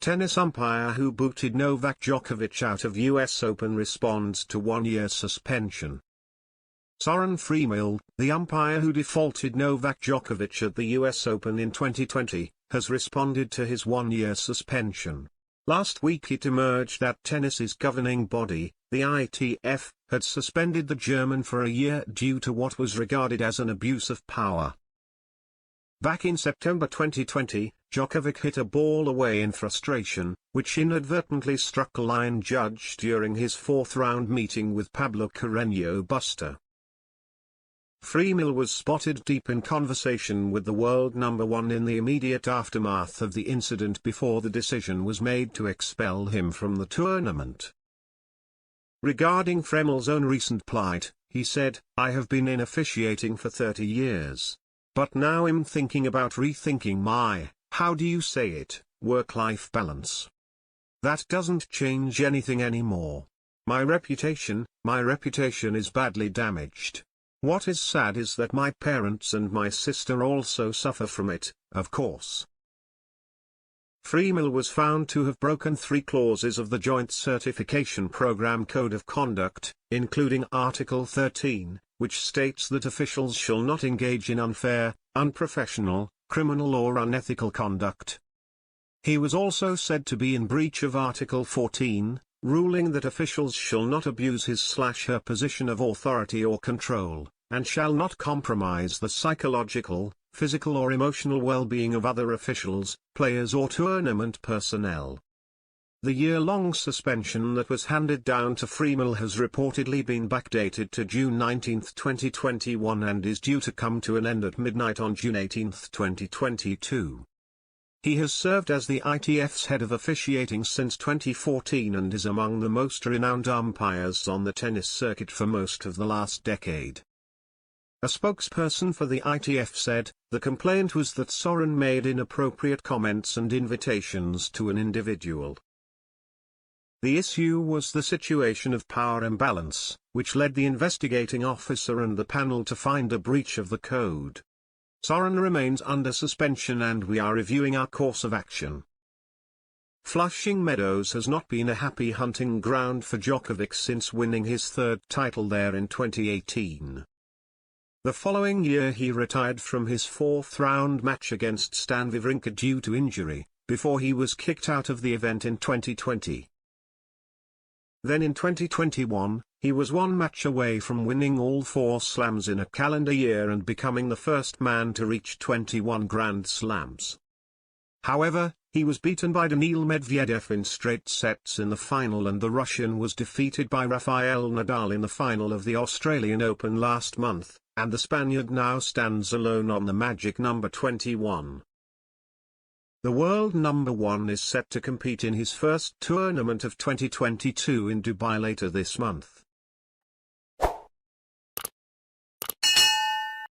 Tennis umpire who booted Novak Djokovic out of US Open responds to 1-year suspension. Soren Freemel, the umpire who defaulted Novak Djokovic at the US Open in 2020, has responded to his 1-year suspension. Last week it emerged that tennis's governing body, the ITF, had suspended the German for a year due to what was regarded as an abuse of power. Back in September 2020, Djokovic hit a ball away in frustration, which inadvertently struck a line judge during his fourth-round meeting with Pablo Carreño Busta. Freemel was spotted deep in conversation with the world number one in the immediate aftermath of the incident before the decision was made to expel him from the tournament. Regarding Fremel's own recent plight, he said, "I have been in officiating for 30 years. But now I'm thinking about rethinking my, how do you say it, work-life balance. That doesn't change anything anymore. My reputation is badly damaged. What is sad is that my parents and my sister also suffer from it, of course." Freemel was found to have broken 3 clauses of the Joint Certification Program Code of Conduct, including Article 13, which states that officials shall not engage in unfair, unprofessional, criminal or unethical conduct. He was also said to be in breach of Article 14, ruling that officials shall not abuse his/her position of authority or control, and shall not compromise the psychological, physical or emotional well-being of other officials, players or tournament personnel. The year-long suspension that was handed down to Freemel has reportedly been backdated to June 19, 2021 and is due to come to an end at midnight on June 18, 2022. He has served as the ITF's head of officiating since 2014 and is among the most renowned umpires on the tennis circuit for most of the last decade. A spokesperson for the ITF said, "The complaint was that Soren made inappropriate comments and invitations to an individual. The issue was the situation of power imbalance, which led the investigating officer and the panel to find a breach of the code. Soren remains under suspension and we are reviewing our course of action." Flushing Meadows has not been a happy hunting ground for Djokovic since winning his 3rd title there in 2018. The following year he retired from his 4th-round match against Stan Wawrinka due to injury, before he was kicked out of the event in 2020. Then in 2021, he was 1 match away from winning all 4 slams in a calendar year and becoming the first man to reach 21 Grand Slams. However, he was beaten by Daniil Medvedev in straight sets in the final and the Russian was defeated by Rafael Nadal in the final of the Australian Open last month, and the Spaniard now stands alone on the magic number 21. The world number one is set to compete in his first tournament of 2022 in Dubai later this month.